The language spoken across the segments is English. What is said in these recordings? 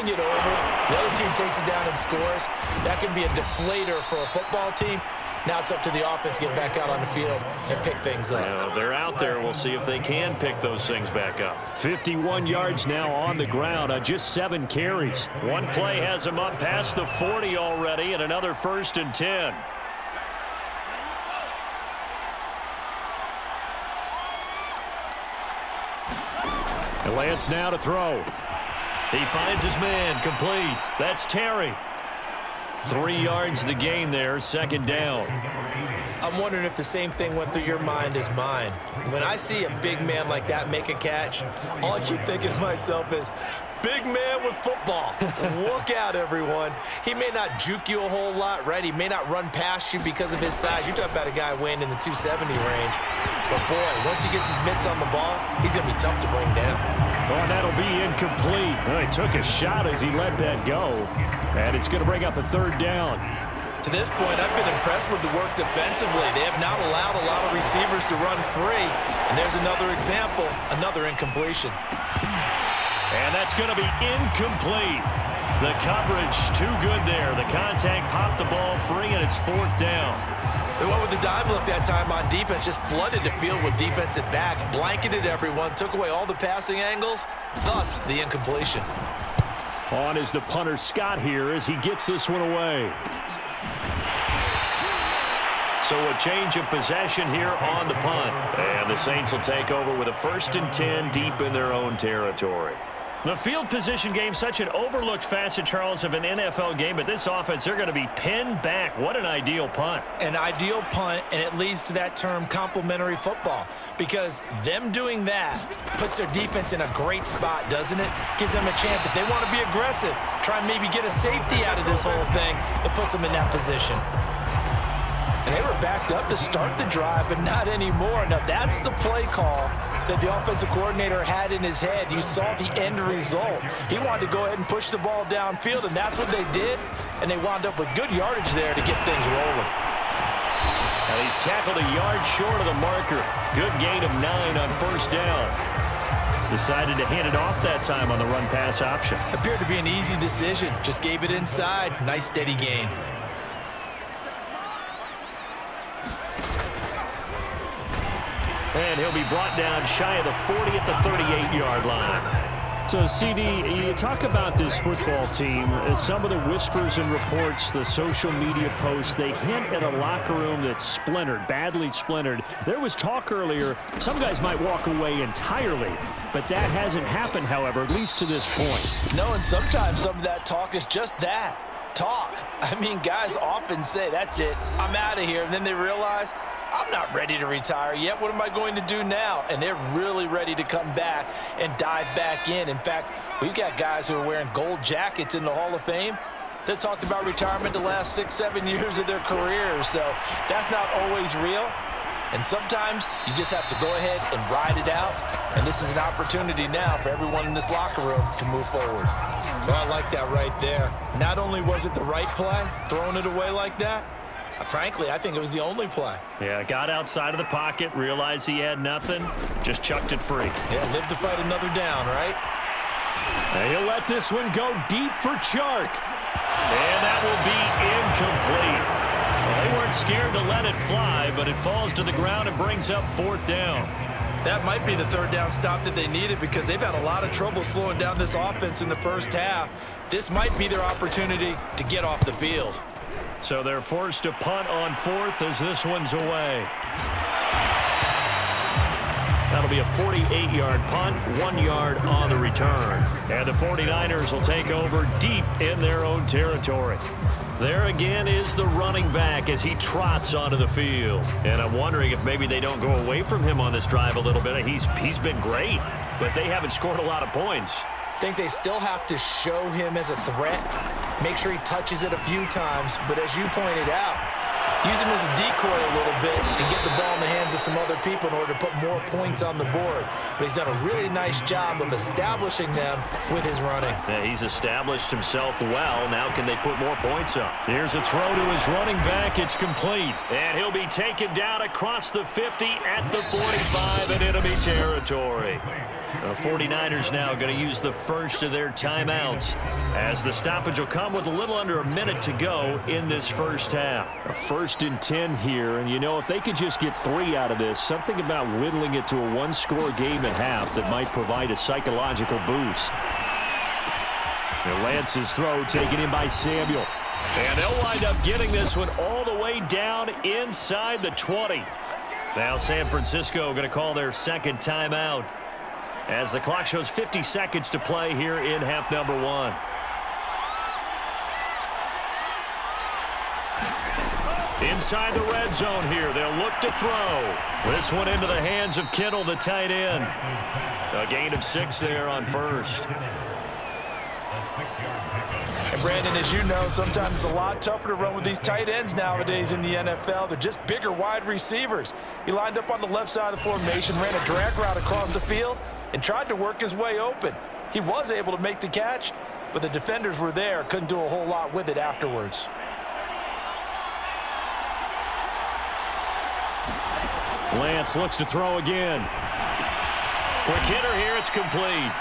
turning it over, the other team takes it down and scores. That can be a deflator for a football team. Now it's up to the offense to get back out on the field and pick things up. Now, they're out there. We'll see if they can pick those things back up. 51 yards now on the ground on just 7 carries. One play has them up past the 40 already, and another 1st and 10. And Lance now to throw. He finds his man, complete. That's Terry. 3 yards the gain there, 2nd down. I'm wondering if the same thing went through your mind as mine. When I see a big man like that make a catch, all I keep thinking to myself is, big man with football. Look out, everyone. He may not juke you a whole lot, right? He may not run past you because of his size. You're talking about a guy weighing in the 270 range. But, boy, once he gets his mitts on the ball, he's going to be tough to bring down. Oh, and that'll be incomplete. Well, he took a shot as he let that go. And it's going to bring up a 3rd down. To this point, I've been impressed with the work defensively. They have not allowed a lot of receivers to run free. And there's another example, another incompletion. And that's going to be incomplete. The coverage too good there. The contact popped the ball free, and it's 4th down. They went with the dime look that time on defense, just flooded the field with defensive backs, blanketed everyone, took away all the passing angles, thus the incompletion. On is the punter Scott here as he gets this one away. So a change of possession here on the punt. And the Saints will take over with a 1st and 10 deep in their own territory. The field position game, such an overlooked facet, Charles, of an NFL game. But this offense, they're going to be pinned back. What an ideal punt. An ideal punt, and it leads to that term complementary football. Because them doing that puts their defense in a great spot, doesn't it? Gives them a chance. If they want to be aggressive, try and maybe get a safety out of this whole thing, it puts them in that position. And they were backed up to start the drive, but not anymore. Now, that's the play call that the offensive coordinator had in his head. You saw the end result. He wanted to go ahead and push the ball downfield, and that's what they did. And they wound up with good yardage there to get things rolling. And he's tackled a yard short of the marker. Good gain of 9 on 1st down. Decided to hand it off that time on the run-pass option. Appeared to be an easy decision. Just gave it inside. Nice, steady gain. And he'll be brought down shy of the 40 at the 38-yard line. So, CD, you talk about this football team. Some of the whispers and reports, the social media posts, they hint at a locker room that's splintered, badly splintered. There was talk earlier, some guys might walk away entirely, but that hasn't happened, however, at least to this point. No, and sometimes some of that talk is just that, talk. I mean, guys often say, that's it, I'm out of here, and then they realize, I'm not ready to retire yet. What am I going to do now? And they're really ready to come back and dive back in. In fact, we've got guys who are wearing gold jackets in the Hall of Fame that talked about retirement the last 6-7 years of their careers. So that's not always real. And sometimes you just have to go ahead and ride it out. And this is an opportunity now for everyone in this locker room to move forward. Well, I like that right there. Not only was it the right play, throwing it away like that, frankly, I think it was the only play. Yeah, got outside of the pocket, realized he had nothing, just chucked it free. Yeah, live to fight another down, right? And he'll let this one go deep for Chark. And that will be incomplete. Well, they weren't scared to let it fly, but it falls to the ground and brings up 4th down. That might be the 3rd down stop that they needed because they've had a lot of trouble slowing down this offense in the first half. This might be their opportunity to get off the field. So they're forced to punt on 4th as this one's away. That'll be a 48-yard punt, 1 yard on the return. And the 49ers will take over deep in their own territory. There again is the running back as he trots onto the field. And I'm wondering if maybe they don't go away from him on this drive a little bit. He's been great, but they haven't scored a lot of points. I think they still have to show him as a threat. Make sure he touches it a few times. But as you pointed out, use him as a decoy a little bit and get the ball in the hands of some other people in order to put more points on the board. But he's done a really nice job of establishing them with his running. Yeah, he's established himself well. Now can they put more points up? Here's a throw to his running back. It's complete. And he'll be taken down across the 50 at the 45 in enemy territory. The 49ers now going to use the first of their timeouts as the stoppage will come with a little under a minute to go in this first half. A 1st and 10 here, and you know, if they could just get 3 out of this, something about whittling it to a one-score game at half that might provide a psychological boost. And Lance's throw taken in by Samuel. And they'll wind up getting this one all the way down inside the 20. Now San Francisco going to call their second timeout as the clock shows 50 seconds to play here in half number 1. Inside the red zone here, they'll look to throw. This one into the hands of Kittle, the tight end. A gain of 6 there on first. And Brandon, as you know, sometimes it's a lot tougher to run with these tight ends nowadays in the NFL. They're just bigger wide receivers. He lined up on the left side of the formation, ran a drag route across the field, and tried to work his way open. He was able to make the catch, but the defenders were there, couldn't do a whole lot with it afterwards. Lance looks to throw again. Quick hitter here, it's complete.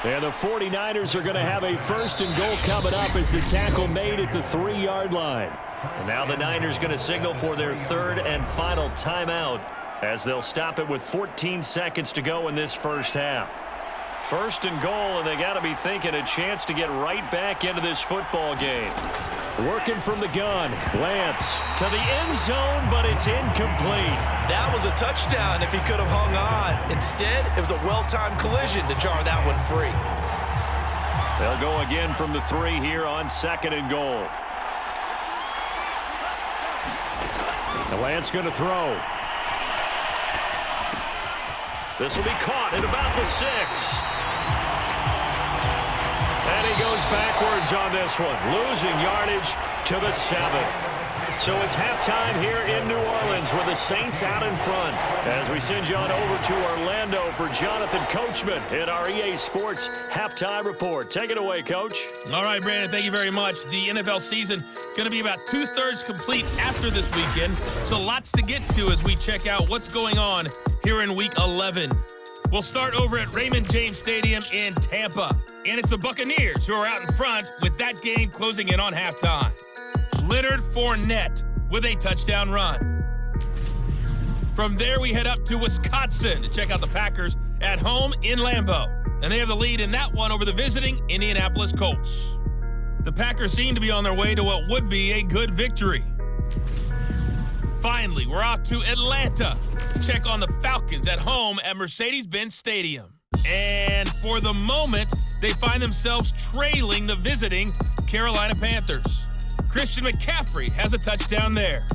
And the 49ers are going to have a 1st and goal coming up as the tackle made at the 3-yard line. And now the Niners going to signal for their 3rd and final timeout as they'll stop it with 14 seconds to go in this first half. 1st and goal, and they got to be thinking a chance to get right back into this football game. Working from the gun, Lance. To the end zone, but it's incomplete. That was a touchdown if he could have hung on. Instead, it was a well-timed collision to jar that one free. They'll go again from the 3 here on 2nd and goal. The Lance going to throw. This will be caught at about the 6. And he goes backwards on this one, losing yardage to the 7. So it's halftime here in New Orleans with the Saints out in front. As we send you on over to Orlando for Jonathan Coachman in our EA Sports Halftime Report. Take it away, Coach. All right, Brandon, thank you very much. The NFL season going to be about 2/3 complete after this weekend. So lots to get to as we check out what's going on here in Week 11. We'll start over at Raymond James Stadium in Tampa. And it's the Buccaneers who are out in front with that game closing in on halftime. Leonard Fournette with a touchdown run. From there, we head up to Wisconsin to check out the Packers at home in Lambeau. And they have the lead in that one over the visiting Indianapolis Colts. The Packers seem to be on their way to what would be a good victory. Finally, we're off to Atlanta to check on the Falcons at home at Mercedes-Benz Stadium. And for the moment, they find themselves trailing the visiting Carolina Panthers. Christian McCaffrey has a touchdown there.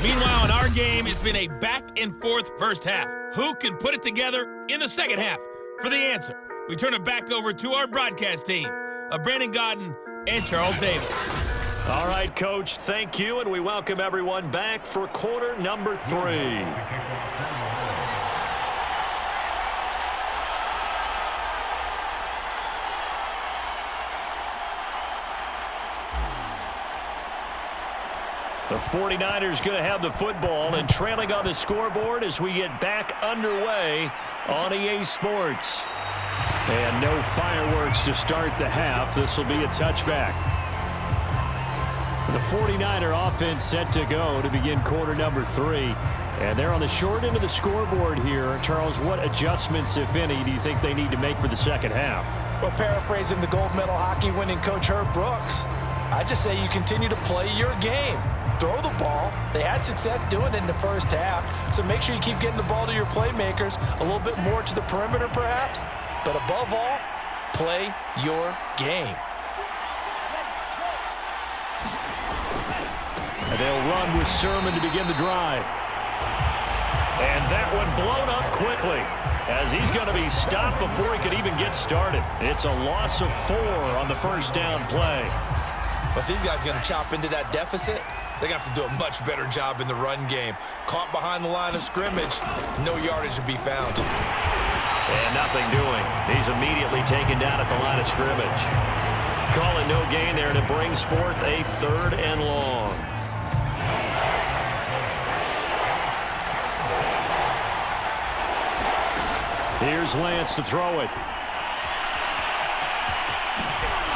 Meanwhile, in our game, it's been a back-and-forth first half. Who can put it together in the second half? For the answer, we turn it back over to our broadcast team of Brandon Godden and Charles Davis. All right, Coach, thank you, and we welcome everyone back for quarter number 3. The 49ers going to have the football and trailing on the scoreboard as we get back underway on EA Sports. And no fireworks to start the half. This will be a touchback. The 49er offense set to go to begin quarter number 3. And they're on the short end of the scoreboard here. Charles, what adjustments, if any, do you think they need to make for the second half? Well, paraphrasing the gold medal hockey winning coach Herb Brooks, I just say you continue to play your game. Throw the ball. They had success doing it in the first half, so make sure you keep getting the ball to your playmakers, a little bit more to the perimeter perhaps, but above all, play your game. And they'll run with Sermon to begin the drive. And that one blown up quickly as he's going to be stopped before he could even get started. It's a loss of 4 on the first down play. But these guys are going to chop into that deficit. They're going to have to do a much better job in the run game. Caught behind the line of scrimmage, no yardage to be found. And nothing doing. He's immediately taken down at the line of scrimmage. Call it no gain there, and it brings forth a 3rd and long. Here's Lance to throw it.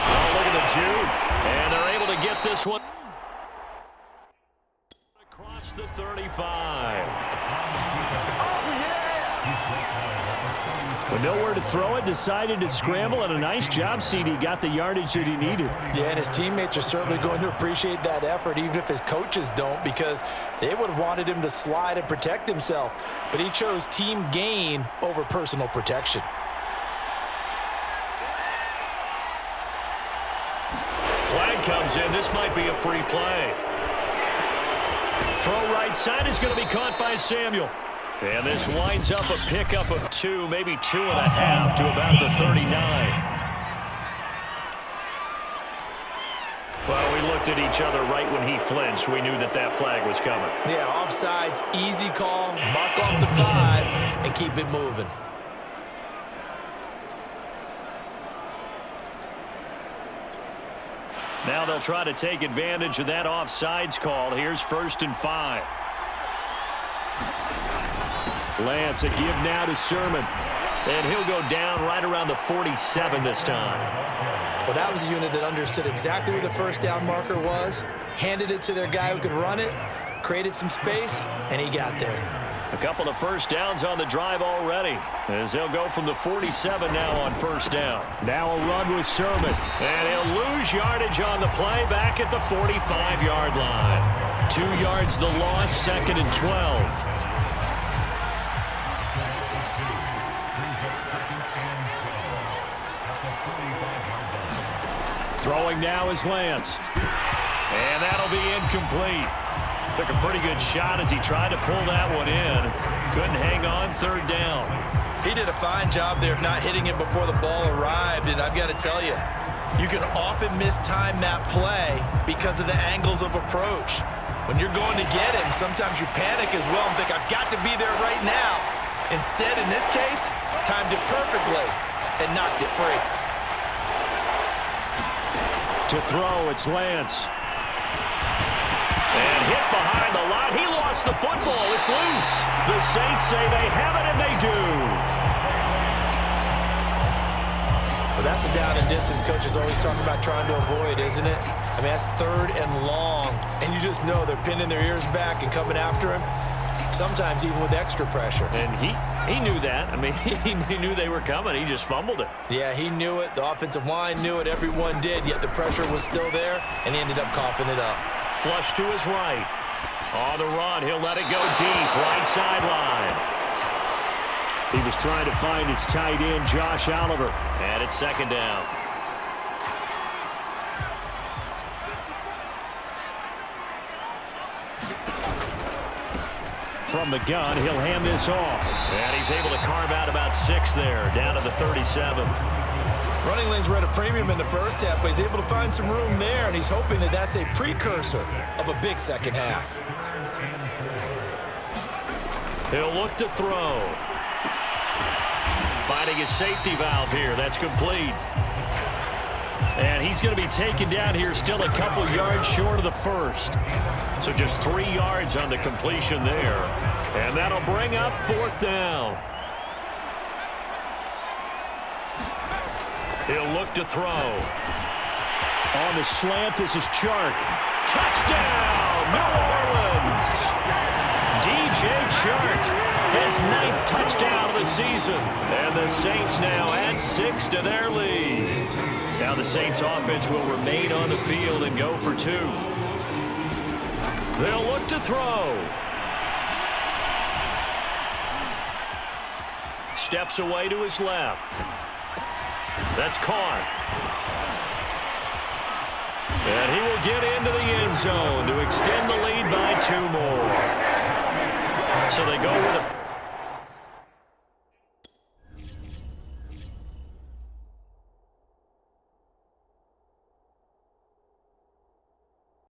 Oh, look at the juke. And they're able to get this one across the 35. With nowhere to throw it, decided to scramble, and a nice job, CD. Got the yardage that he needed. Yeah, and his teammates are certainly going to appreciate that effort, even if his coaches don't, because they would have wanted him to slide and protect himself. But he chose team gain over personal protection. Flag comes in. This might be a free play. Throw right side is going to be caught by Samuel. And this winds up a pickup of 2, maybe 2.5 to about the 39. Well, we looked at each other right when he flinched. We knew that that flag was coming. Yeah, offsides, easy call, mark off the 5, and keep it moving. Now they'll try to take advantage of that offsides call. Here's 1st and 5. Lance, a give now to Sermon. And he'll go down right around the 47 this time. Well, that was a unit that understood exactly where the first down marker was, handed it to their guy who could run it, created some space, and he got there. A couple of first downs on the drive already, as they'll go from the 47 now on 1st down. Now a run with Sermon. And he'll lose yardage on the play back at the 45-yard line. 2 yards the loss, 2nd and 12. Throwing now is Lance. And that'll be incomplete. Took a pretty good shot as he tried to pull that one in. Couldn't hang on, 3rd down. He did a fine job there of not hitting it before the ball arrived, and I've got to tell you, you can often mistime that play because of the angles of approach. When you're going to get him, sometimes you panic as well and think, I've got to be there right now. Instead, in this case, timed it perfectly and knocked it free. To throw, it's Lance. And hit behind the line. He lost the football. It's loose. The Saints say they have it, and they do. Well, that's a down and distance coaches always talk about trying to avoid, isn't it? I mean, that's 3rd and long, and you just know they're pinning their ears back and coming after him, sometimes even with extra pressure. And he knew that. I mean, he knew they were coming. He just fumbled it. Yeah, he knew it. The offensive line knew it. Everyone did, yet the pressure was still there, and he ended up coughing it up. Flush to his right. On the run, he'll let it go deep, right sideline. He was trying to find his tight end, Josh Oliver. And it's 2nd down. From the gun, he'll hand this off. And he's able to carve out about 6 there, down to the 37. Running lanes were at a premium in the first half, but he's able to find some room there, and he's hoping that that's a precursor of a big second half. He'll look to throw. Finding his safety valve here. That's complete. And he's going to be taken down here still a couple yards short of the 1st. So just 3 yards on the completion there. And that'll bring up 4th down. He'll look to throw. On the slant, this is Chark. Touchdown, New Orleans! DJ Chark, his 9th touchdown of the season. And the Saints now add 6 to their lead. Now the Saints offense will remain on the field and go for 2. They'll look to throw. Steps away to his left. That's caught. And he will get into the end zone to extend the lead by 2 more. So they go with a